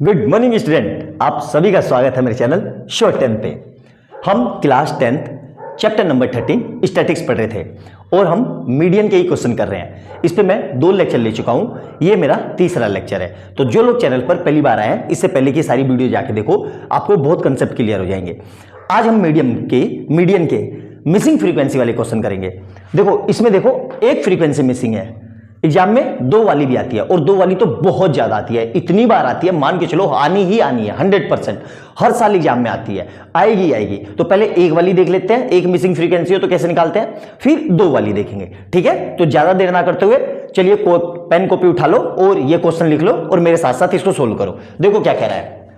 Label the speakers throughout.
Speaker 1: Good morning student, आप सभी का स्वागत है मेरे चैनल शॉर्ट 10 पे। हम class 10th chapter number 13 statics पढ़ रहे थे और हम मीडियन के ही क्वेश्चन कर रहे हैं। इस पे मैं 2 लेक्चर ले चुका हूं, ये मेरा तीसरा लेक्चर है। तो जो लोग चैनल पर पहली बार आए हैं, इससे पहले की सारी वीडियो जाके देखो, आपको बहुत कंसेप्ट क्लियर हो जाएंगे। आज हम मीडियन के मिसिंग फ्रीक्वेंसी वाले क्वेश्चन करेंगे। देखो इसमें देखो एक फ्रीक्वेंसी मिसिंग है, एग्जाम में 2 वाली भी आती है और 2 वाली तो बहुत ज्यादा आती है, इतनी बार आती है, मान के चलो आनी ही आनी है 100%। हर साल एग्जाम में आती है, आएगी। तो पहले एक वाली देख लेते हैं, एक मिसिंग फ्रीक्वेंसी हो तो कैसे निकालते हैं, फिर 2 वाली देखेंगे। ठीक है, तो ज्यादा देर ना करते हुए चलिए पेन कॉपी उठा लो और ये क्वेश्चन लिख लो और मेरे साथ साथ इसको सोल्व करो। देखो क्या कह रहा है,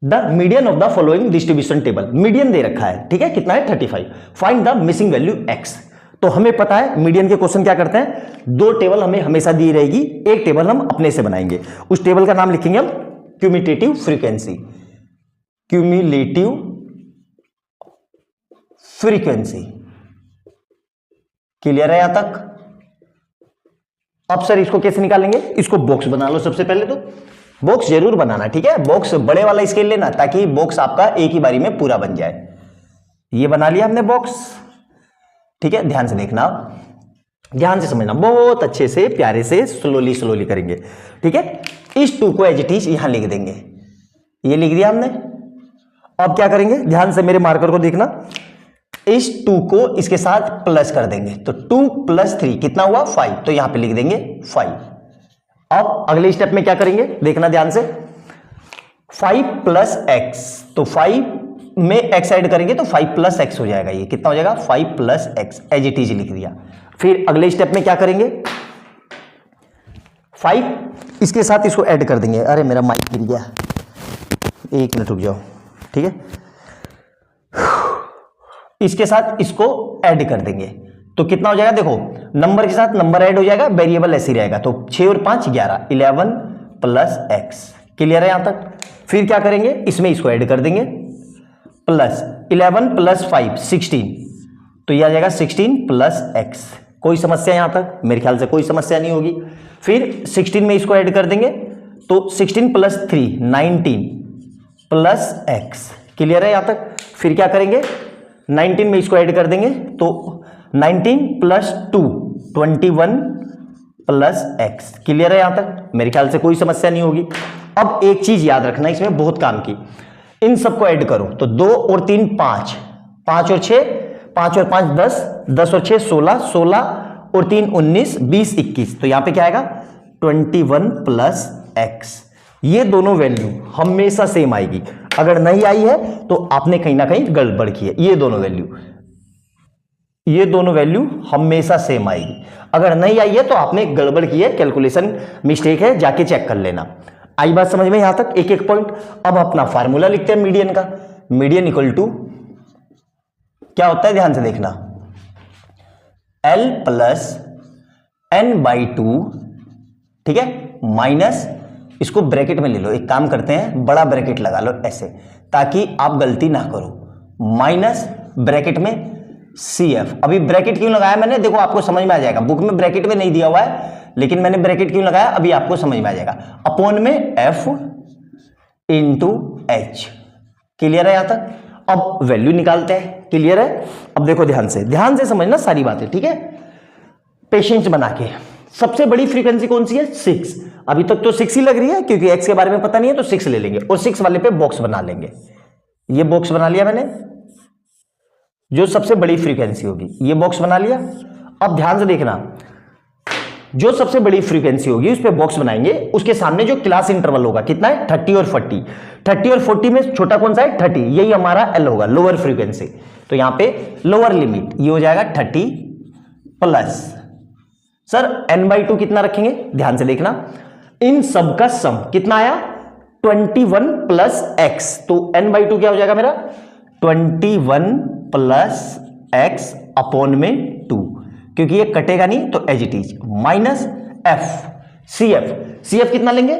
Speaker 1: the median of the following distribution table. Median दे रखा है, ठीक है, कितना है 35। Find the missing value x। तो हमें पता है मीडियन के क्वेश्चन क्या करते हैं, 2 टेबल हमें हमेशा दी रहेगी, एक टेबल हम अपने से बनाएंगे। उस टेबल का नाम लिखेंगे हम cumulative frequency. Cumulative frequency clear है यहां तक। अब सर इसको कैसे निकालेंगे, इसको बॉक्स बना लो। सबसे पहले तो बॉक्स जरूर बनाना, ठीक है, बॉक्स बड़े वाला स्केल लेना ताकि बॉक्स आपका एक ही बारी में पूरा बन जाए। ये बना लिया हमने बॉक्स, ठीक है। ध्यान से देखना, ध्यान से समझना, बहुत अच्छे से प्यारे से स्लोली करेंगे, ठीक है। इस 2 को एज इट इज यहां लिख देंगे, ये लिख दिया हमने। अब क्या करेंगे, ध्यान से मेरे मार्कर को देखना, इस 2 को इसके साथ प्लस कर देंगे तो 2 + 3 कितना हुआ 5, तो यहां पे लिख देंगे 5। अब अगले स्टेप में क्या करेंगे, देखना ध्यान से, 5 + x, तो 5 में x ऐड करेंगे तो 5 + x हो जाएगा। ये कितना हो जाएगा 5 + x, एज इट इज लिख दिया। फिर अगले स्टेप में क्या करेंगे, 5 इसके साथ इसको ऐड कर देंगे। अरे मेरा माइक गिर गया, 1 मिनट रुक जाओ, ठीक है। इसके साथ इसको ऐड कर देंगे तो कितना हो जाएगा, देखो नंबर के साथ नंबर ऐड हो जाएगा, वेरिएबल ऐसे ही रहेगा। तो 6 और 5 11, 11 + x। क्लियर है यहां तक। फिर क्या करेंगे, इसमें इसको ऐड कर देंगे, प्लस 11 + 5 16, तो यह आ जाएगा 16 + x। कोई समस्या यहां तक, मेरे ख्याल से कोई समस्या नहीं होगी। फिर 16 में इसको ऐड कर देंगे तो 16 + 3 19 + x। क्लियर है यहां तक। फिर क्या करेंगे, 19 में इसको ऐड कर देंगे तो 19 + 2 21 + x। क्लियर है यहां तक, मेरे ख्याल से कोई समस्या नहीं होगी। अब एक चीज याद रखना, इसमें बहुत काम की, इन सबको ऐड करो तो 2 और 3 5, 5 और 6, 5 और 5 10, 10 और 6 16, 16 और 3 19, 20 21, तो यहां पे क्या आएगा 21 + x। ये दोनों वैल्यू हमेशा सेम आएगी, अगर नहीं आई है तो आपने कहीं ना कहीं गड़बड़ की है। ये दोनों वैल्यू हमेशा सेम आएगी, अगर नहीं आई है तो आपने गड़बड़ की है, कैलकुलेशन मिस्टेक है, जाके चेक कर लेना। आई बात समझ में यहां तक, एक एक पॉइंट। अब अपना फार्मूला लिखते हैं मीडियन का। मीडियन इक्वल टू क्या होता है, ध्यान से देखना, L + n/2, ठीक है, माइनस, इसको ब्रैकेट में ले लो, एक काम करते हैं बड़ा ब्रैकेट लगा लो ऐसे ताकि आप गलती ना करो, माइनस ब्रैकेट में CF। अभी ब्रैकेट क्यों लगाया मैंने, देखो आपको समझ में आ जाएगा, बुक में ब्रैकेट में नहीं दिया हुआ है लेकिन मैंने ब्रैकेट क्यों लगाया अभी आपको समझ में आ जाएगा, अपॉन में F × H। क्लियर है यहां तक। अब वैल्यू निकालते हैं, क्लियर है। अब देखो ध्यान से समझना सारी बातें, ठीक है, पेशेंस बना के। सबसे बड़ी फ्रीक्वेंसी कौन सी है, 6। अभी तक तो 6 ही लग रही है क्योंकि x के बारे में पता नहीं है, तो 6 ले लेंगे और 6 वाले पे बॉक्स बना लेंगे। ये बॉक्स बना लिया मैंने, जो सबसे बड़ी फ्रीक्वेंसी होगी, ये बॉक्स बना लिया। अब ध्यान से देखना, जो सबसे बड़ी फ्रीक्वेंसी होगी उस पे बॉक्स बनाएंगे, उसके सामने जो क्लास इंटरवल होगा कितना है 30 और 40। 30 और 40 में छोटा कौन सा है 30, यही हमारा L होगा, लोअर फ्रीक्वेंसी। तो यहां पे लोअर लिमिट ये हो जाएगा 30 प्लस, सर n/2 कितना रखेंगे, ध्यान से देखना, इन सब का सम कितना आया 21 + x, तो n/2 क्या हो जाएगा मेरा 21 + x अपॉन में 2, क्योंकि ये कटेगा नहीं तो as it is, minus F CF कितना लेंगे,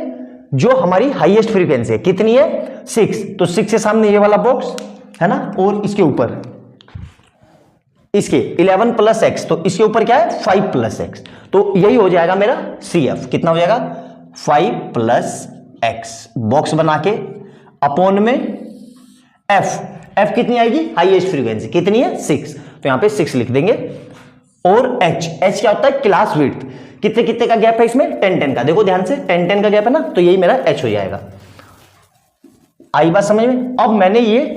Speaker 1: जो हमारी हाईएस्ट फ्रीक्वेंसी है कितनी है 6, तो 6 के सामने ये वाला बॉक्स है ना, और इसके ऊपर इसके 11 + x, तो इसके ऊपर क्या है 5 + x, तो यही हो जाएगा मेरा CF। कितना हो जाएगा 5 + एक्स बॉक्स बना के अपॉन में एफ कितनी आएगी, हाईएस्ट फ्रीक्वेंसी कितनी है 6, तो यहां पे 6 लिख देंगे। और एच क्या होता है, क्लास विड्थ, कितने कितने का गैप है इसमें, 10 का, देखो ध्यान से 10 का गैप है ना, तो यही मेरा एच हो जाएगा। आई बात समझ में। अब मैंने ये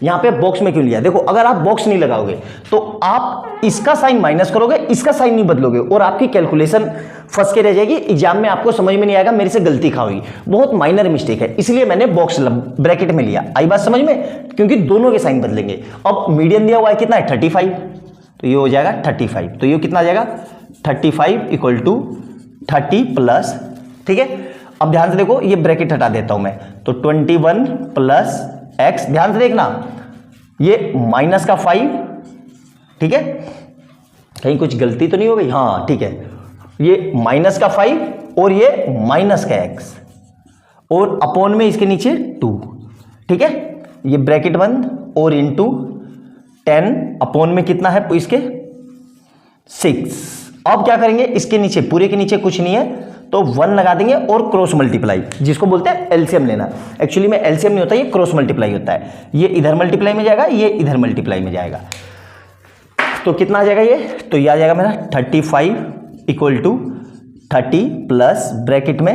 Speaker 1: यहां पे बॉक्स में क्यों लिया, देखो अगर आप बॉक्स नहीं लगाओगे तो आप इसका साइन माइनस करोगे, इसका साइन नहीं बदलोगे और आपकी कैलकुलेशन फंस के रह जाएगी, एग्जाम में आपको समझ में नहीं आएगा, मेरे से गलती खा हुई, बहुत माइनर मिस्टेक है, इसलिए मैंने बॉक्स ब्रैकेट में लिया। आई बात समझ में, क्योंकि दोनों के साइन बदलेंगे। अब मीडियन दिया हुआ है कितना है 35, तो ये हो जाएगा 35, तो ये कितना आ जाएगा 35 इक्वल टू 30 प्लस, ठीक है। अब ध्यान से देखो ये ब्रैकेट हटा देता हूं मैं, तो 21 प्लस एक्स, ध्यान से देखना ये माइनस का 5, ठीक है, कहीं कुछ गलती तो नहीं हो गई, हाँ ठीक है, ये माइनस का 5 और ये माइनस का एक्स और अपॉन में इसके नीचे 2, ठीक है, ये ब्रैकेट बंद और इनटू 10 अपॉन में कितना है इसके 6। अब क्या करेंगे, इसके नीचे पूरे के नीचे कुछ नहीं है तो 1 लगा देंगे और क्रॉस मल्टीप्लाई, जिसको बोलते हैं एलसीएम लेना। एक्चुअली में एलसीएम नहीं होता, ये क्रॉस मल्टीप्लाई होता है, ये इधर मल्टीप्लाई में जाएगा, ये इधर मल्टीप्लाई में जाएगा, तो कितना आ जाएगा ये, तो ये आ जाएगा मेरा 35 इक्वल टू 30 प्लस ब्रैकेट में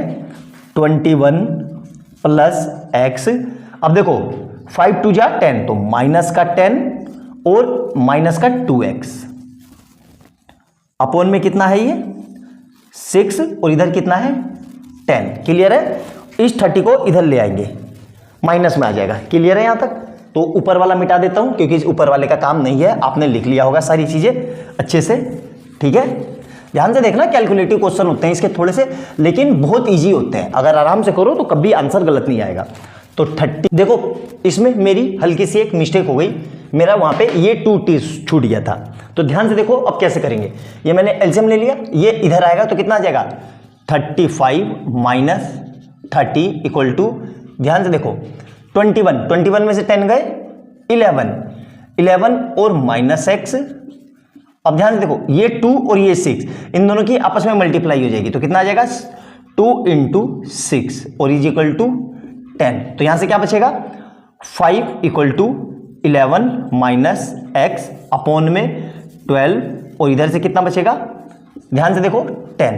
Speaker 1: 21 प्लस एक्स। अब देखो 5 2 जा 10, तो माइनस का 10 और माइनस का 2x अपॉन में कितना है ये 6 और इधर कितना है 10, क्लियर है। इस 30 को इधर ले आएंगे, माइनस में आ जाएगा, क्लियर है यहां तक। तो ऊपर वाला मिटा देता हूं क्योंकि इस ऊपर वाले का काम नहीं है, आपने लिख लिया होगा सारी चीजें अच्छे से, ठीक है। ध्यान से देखना, कैलकुलेटिव क्वेश्चन होते हैं इसके थोड़े से, लेकिन बहुत इजी होते हैं, अगर आराम से करो तो कभी आंसर गलत नहीं आएगा। तो 30, देखो इसमें मेरी हल्की सी एक मिस्टेक हो गई, मेरा वहां पे ये 2t छूट गया था, तो ध्यान से देखो अब कैसे करेंगे। ये मैंने एलसीएम ले लिया, ये इधर आएगा तो कितना आ जाएगा 35 माइनस 30 इक्वल टू, ध्यान से देखो 21 में से 10 गए 11 और माइनस एक्स। अब ध्यान से देखो ये 2 और ये 6, इन दोनों की आपस में मल्टीप्लाई हो जाएगी, तो कितना आ जाएगा 2 × 6 और इज इक्वल टू 10। तो यहां से क्या बचेगा 5 equal to 11 minus x upon में 12 और इधर से कितना बचेगा, ध्यान से देखो 10,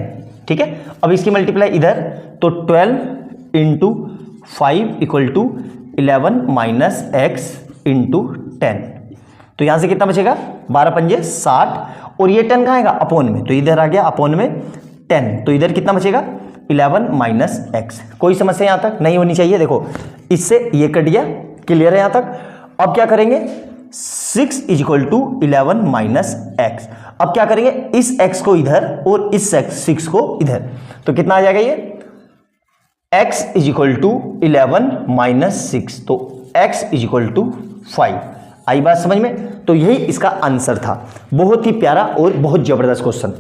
Speaker 1: ठीक है। अब इसकी मल्टीप्लाई इधर, तो 12 × 5 equal to 11 minus x into 10, तो यहां से कितना बचेगा 12 पंजे 60 और ये 10 कहाँ आएगा अपोन में, तो इधर आ गया अपोन में 10, तो इधर कितना बचेगा 11 माइनस एक्स। कोई समस्या यहां तक नहीं होनी चाहिए, देखो इससे ये कट गया, क्लियर है यहां तक। अब क्या करेंगे 6 is equal to 11 minus x. अब क्या करेंगे इस x को इधर और इस 6 को इधर, तो कितना आ जाएगा ये x is equal to 11 minus 6, तो x इज इक्वल टू 5। आई बात समझ में। तो यही इसका आंसर था, बहुत ही प्यारा और बहुत जबरदस्त क्वेश्चन,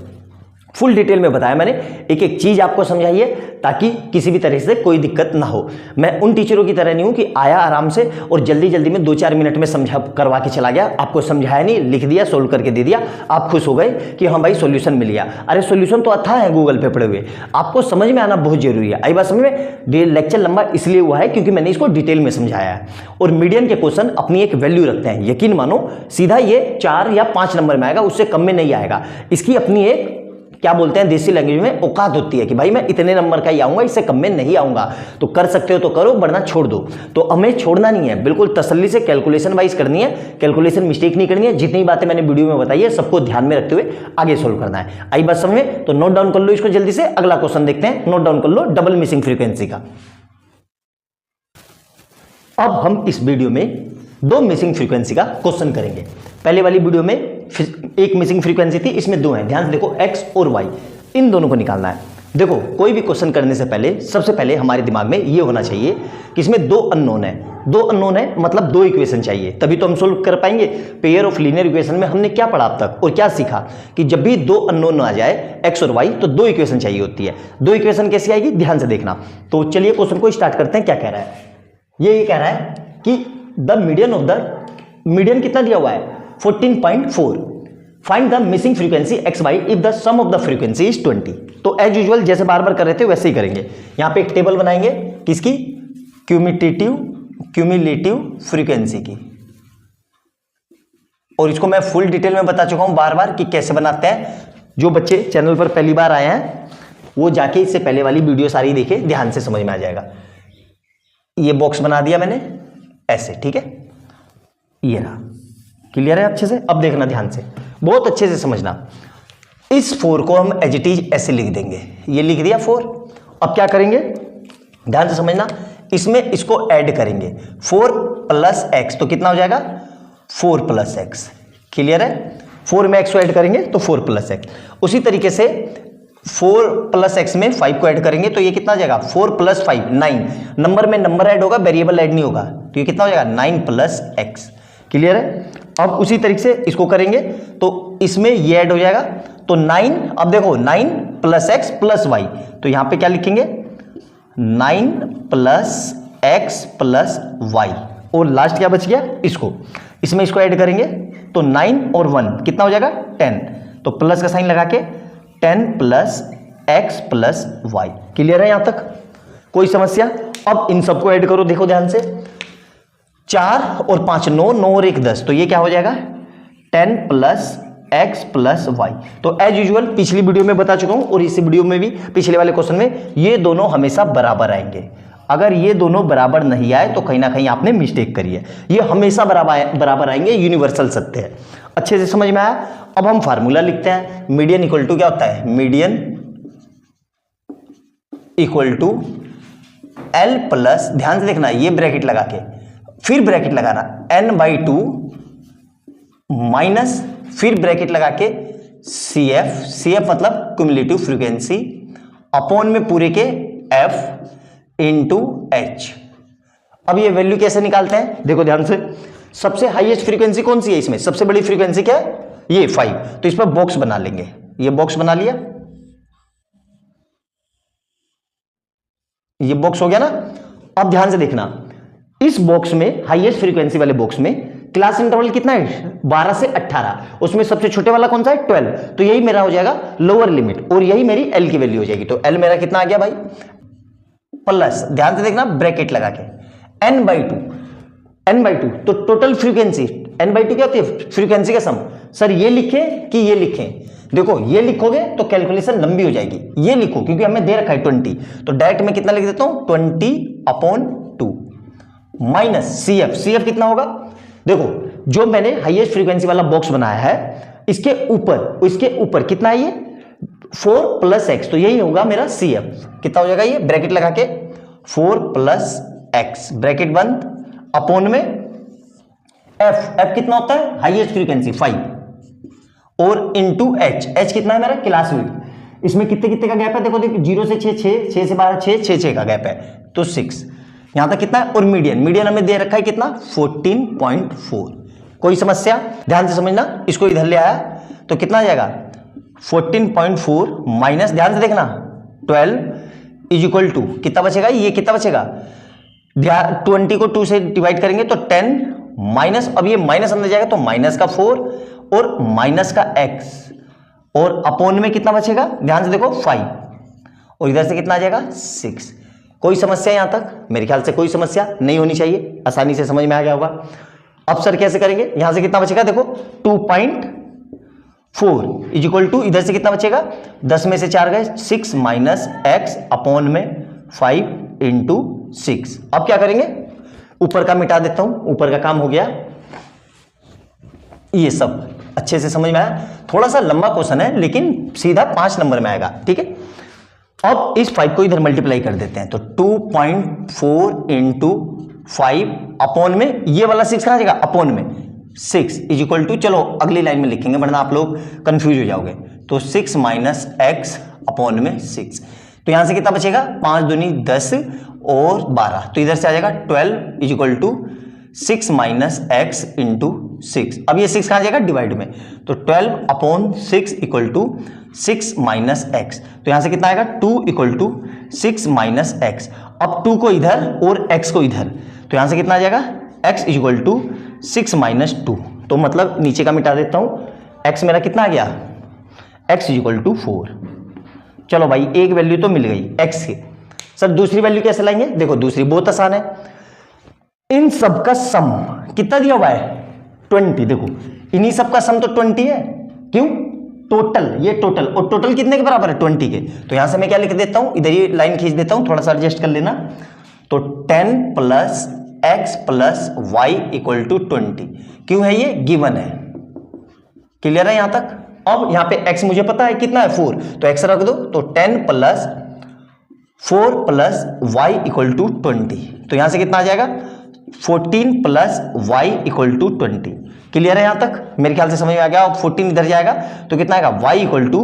Speaker 1: फुल डिटेल में बताया मैंने, एक एक चीज आपको समझाई है ताकि किसी भी तरह से कोई दिक्कत ना हो। मैं उन टीचरों की तरह नहीं हूं कि आया आराम से और जल्दी जल्दी में 2-4 मिनट में समझा करवा के चला गया, आपको समझाया नहीं, लिख दिया, सोल्व करके दे दिया, आप खुश हो गए कि हाँ भाई सॉल्यूशन मिल गया। अरे सॉल्यूशन तो अथाह है गूगल पे पड़े हुए, आपको समझ में आना बहुत जरूरी है। आई बात समझ में। लेक्चर लंबा इसलिए हुआ है क्योंकि मैंने इसको डिटेल में समझाया है, और मीडियन के क्वेश्चन अपनी एक वैल्यू रखते हैं, यकीन मानो सीधा ये 4 या 5 नंबर में आएगा, उससे कम में नहीं आएगा। इसकी अपनी एक क्या बोलते हैं देसी लैंग्वेज में औकात होती है कि भाई मैं इतने नंबर का ही आऊंगा, इससे कम में नहीं आऊंगा। तो कर सकते हो तो करो, वरना छोड़ दो। तो हमें छोड़ना नहीं है, बिल्कुल तसल्ली से कैलकुलेशन वाइज करनी है, कैलकुलेशन मिस्टेक नहीं करनी है। जितनी बातें मैंने वीडियो में बताई है सबको ध्यान में रखते हुए आगे सोल्व करना है। आई बात समझ में। तो नोट डाउन कर लो इसको जल्दी से, अगला क्वेश्चन देखते हैं। नोट डाउन कर लो डबल मिसिंग फ्रीक्वेंसी का। अब हम इस वीडियो में 2 मिसिंग फ्रीक्वेंसी का क्वेश्चन करेंगे। पहले वाली वीडियो में एक मिसिंग फ्रीक्वेंसी थी, इसमें 2 हैं। ध्यान से देखो x और y, इन दोनों को निकालना है। देखो कोई भी क्वेश्चन करने से पहले सबसे पहले हमारे दिमाग में ये होना चाहिए कि इसमें 2 अननोन है। 2 अननोन है मतलब 2 इक्वेशन चाहिए, तभी तो हम सोल्व कर पाएंगे। पेयर ऑफ लीनियर इक्वेशन में हमने क्या पढ़ा अब तक और क्या सीखा कि जब भी 2 अननोन आ जाए x और y तो 2 इक्वेशन चाहिए होती है। 2 इक्वेशन कैसी आएगी ध्यान से देखना। तो चलिए क्वेश्चन को स्टार्ट करते हैं। क्या कह रहा है ये कह रहा है कि the median of the median कितना दिया हुआ है 14.4। Find the missing frequency x y if the sum of the frequency is 20। तो एज यूजुअल जैसे बार बार कर रहे थे वैसे ही करेंगे। यहां पे एक टेबल बनाएंगे किसकी? क्यूमुलेटिव फ्रीक्वेंसी की। और इसको मैं फुल डिटेल में बता चुका हूं बार बार कि कैसे बनाते हैं। जो बच्चे चैनल पर पहली बार आए हैं वो जाके इससे पहले वाली वीडियो सारी देखे, ध्यान से समझ में आ जाएगा। ये बॉक्स बना दिया मैंने ऐसे, ठीक है, ये रहा। क्लियर है अच्छे से? अब देखना ध्यान से, बहुत अच्छे से समझना। इस 4 को हम एज इट इज ऐसे लिख देंगे, ये लिख दिया 4। अब क्या करेंगे, ध्यान से समझना, इसमें इसको ऐड करेंगे 4 प्लस एक्स, तो कितना हो जाएगा 4 प्लस एक्स। क्लियर है? 4 में एक्स को ऐड करेंगे तो 4 प्लस एक्स। उसी तरीके से 4 प्लस एक्स में 5 को ऐड करेंगे तो ये कितना हो जाएगा 4 प्लस 5 9। नंबर में नंबर ऐड होगा, वेरिएबल ऐड नहीं होगा, तो ये कितना हो जाएगा 9 प्लस एक्स। क्लियर है? अब उसी तरीके से इसको करेंगे तो इसमें ये ऐड हो जाएगा तो 9। अब देखो 9 प्लस एक्स प्लस वाई, तो यहां पे क्या लिखेंगे 9 प्लस एक्स प्लस वाई। और लास्ट क्या बच गया, इसको, इसमें इसको ऐड करेंगे तो 9 और 1 कितना हो जाएगा 10, तो प्लस का साइन लगा के 10 plus x plus y. Clear है यहां तक? कोई समस्या? अब इन सबको ऐड करो, देखो ध्यान से, 4 और 5 9, 9 और 1 10, तो ये क्या हो जाएगा 10 प्लस एक्स प्लस वाई। तो एज यूजुअल पिछली वीडियो में बता चुका हूं और इसी वीडियो में भी पिछले वाले क्वेश्चन में ये दोनों हमेशा बराबर आएंगे। अगर ये दोनों बराबर नहीं आए तो कहीं ना कहीं आपने मिस्टेक करी है। ये हमेशा बराबर आएंगे, यूनिवर्सल सत्य है। अच्छे से समझ में आया? अब हम फार्मूला लिखते हैं। मीडियन इक्वल टू क्या होता है, median equal to L plus, ध्यान से देखना, ये ब्रैकेट लगा के फिर ब्रैकेट लगाना n/2 माइनस फिर ब्रैकेट लगा के CF मतलब क्यूमुलेटिव फ्रीक्वेंसी अपॉन में पूरे के F इंटू H। अब ये वैल्यू कैसे निकालते हैं, देखो ध्यान से। सबसे हाईएस्ट फ्रीक्वेंसी कौन सी है इसमें, सबसे बड़ी फ्रीक्वेंसी क्या है, ये 5, तो इस पर बॉक्स बना लेंगे। ये बॉक्स बना लिया, ये बॉक्स हो गया ना। अब ध्यान से देखना, इस बॉक्स में हाईएस्ट फ्रीक्वेंसी वाले बॉक्स में क्लास इंटरवल कितना है 12 से 18, उसमें सबसे छोटे वाला कौन सा है 12, तो यही मेरा हो जाएगा लोअर लिमिट और यही मेरी एल की वैल्यू हो जाएगी। तो एल मेरा कितना आ गया भाई, प्लस, ध्यान से देखना ब्रैकेट लगा के n/2, तो टोटल फ्रीक्वेंसी n/2 क्या होती है, फ्रीक्वेंसी का सम। सर ये लिखें कि ये लिखें, देखो ये लिखोगे तो कैलकुलेशन लंबी हो जाएगी, ये लिखो क्योंकि हमें दे रखा है 20, तो डायरेक्ट में कितना लिख देता हूं 20/2 माइनस CF कितना होगा, देखो जो मैंने हाईएस्ट फ्रीक्वेंसी वाला बॉक्स बनाया है इसके ऊपर कितना है ये 4 प्लस एक्स, तो यही होगा मेरा CF। कितना हो जाएगा ये, ब्रैकेट लगा के 4 प्लस एक्स ब्रैकेट बंद अपॉन में F कितना होता है हाईएस्ट फ्रीक्वेंसी 5 और इंटू H कितना है मेरा क्लास विड्थ। इसमें कितने कितने का गैप है, देखो 0 से 6 6 से 12 6 का गैप है, तो 6 यहां तक कितना है। और मीडियन हमें दे रखा है कितना 14.4। कोई समस्या, ध्यान से समझना, इसको इधर ले आया तो कितना आ जाएगा 14.4 माइनस, ध्यान से देखना 12 इज इक्वल टू कितना बचेगा, ये कितना बचेगा, 20 को 2 से डिवाइड करेंगे तो 10 माइनस, अब ये माइनस अंदर जाएगा तो माइनस का 4 और माइनस का x और अपॉन में कितना बचेगा, ध्यान से देखो 5 और इधर से कितना आ जाएगा 6। कोई समस्या यहां तक, मेरे ख्याल से कोई समस्या नहीं होनी चाहिए, आसानी से समझ में आ गया होगा। अब सर कैसे करेंगे, यहां से कितना बचेगा, देखो 2.4 इज इक्वल टू इधर से कितना बचेगा 10 में से 4 गए 6 माइनस x अपॉन में 5 इंटू 6। अब क्या करेंगे, ऊपर का मिटा देता हूं, ऊपर का काम हो गया। ये सब अच्छे से समझ में आया, थोड़ा सा लंबा क्वेश्चन है लेकिन सीधा 5 नंबर में आएगा, ठीक है। अब इस 5 को इधर मल्टीप्लाई कर देते हैं तो 2.4 इंटू 5 अपॉन में ये वाला 6 कहां जाएगा अपॉन में 6 इज इक्वल टू, चलो अगली लाइन में लिखेंगे वरना आप लोग कंफ्यूज हो जाओगे, तो 6 माइनस एक्स अपॉन में 6, तो यहां से कितना बचेगा 5 दूनी 10 और 12, तो इधर से आ जाएगा 12 is equal to 6 minus x into 6। अब ये 6 कहां जाएगा डिवाइड में, तो 12 upon 6 equal to 6 minus x, तो यहां से कितना आएगा 2 इक्वल टू 6 माइनस एक्स। अब 2 को इधर और x को इधर, तो यहां से कितना आ जाएगा x is equal to 6 minus 2, तो मतलब नीचे का मिटा देता हूं, x मेरा कितना आ गया x इज इक्वल टू 4। चलो भाई एक वैल्यू तो मिल गई x के, सर दूसरी वैल्यू कैसे लाएंगे? देखो दूसरी बहुत आसान है, इन सब का सम कितना दिया हुआ है 20। देखो इन्हीं सब का सम तो 20 है, क्यों? टोटल, ये टोटल, और टोटल कितने के बराबर है 20 के। तो यहां से मैं क्या लिख देता हूं, इधर ये लाइन खींच देता हूं, थोड़ा सा एडजस्ट कर लेना। तो 10 plus x plus y equal to 20, क्यों है? ये गिवन है। क्लियर है यहां तक? अब यहां पे x मुझे पता है कितना है 4, तो x रख दो। तो 10 plus 4 plus y equal to 20, तो यहां से कितना आ जाएगा 14 plus y equal to 20। Clear है यहां तक? मेरे ख्याल से समझ में आ गया। अब 14 इधर जाएगा तो कितना आएगा y इक्वल टू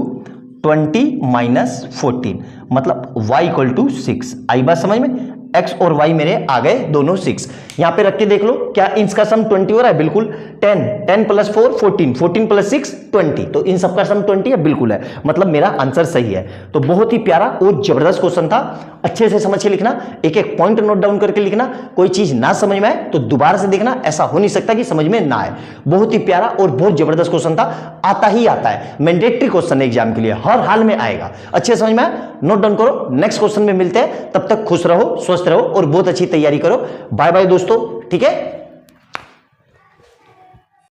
Speaker 1: 20 माइनस 14, मतलब y इक्वल टू 6। आई बात समझ में? x और y मेरे आ गए दोनों 6। यहां पे रख के देख लो, क्या इनका सम 20 हो रहा है? बिल्कुल। 10 प्लस 4 14, 14 प्लस 6 20, तो इन सबका सम 20 है, बिल्कुल है, मतलब मेरा आंसर सही है। तो बहुत ही प्यारा और जबरदस्त क्वेश्चन था, अच्छे से समझ के लिखना, एक एक पॉइंट नोट डाउन करके लिखना। कोई चीज ना समझ में आए तो दोबारा से देखना, ऐसा हो नहीं सकता कि समझ में ना आए। बहुत ही प्यारा और बहुत जबरदस्त क्वेश्चन था, आता ही आता है, मैंडेटरी क्वेश्चन है एग्जाम के लिए, हर हाल में आएगा। अच्छे समझ में आए, नोट डाउन करो, नेक्स्ट क्वेश्चन में मिलते हैं, तब तक खुश रहो, स्वस्थ रहो और बहुत अच्छी तैयारी करो। बाय बाय दोस्तों, ठीक है।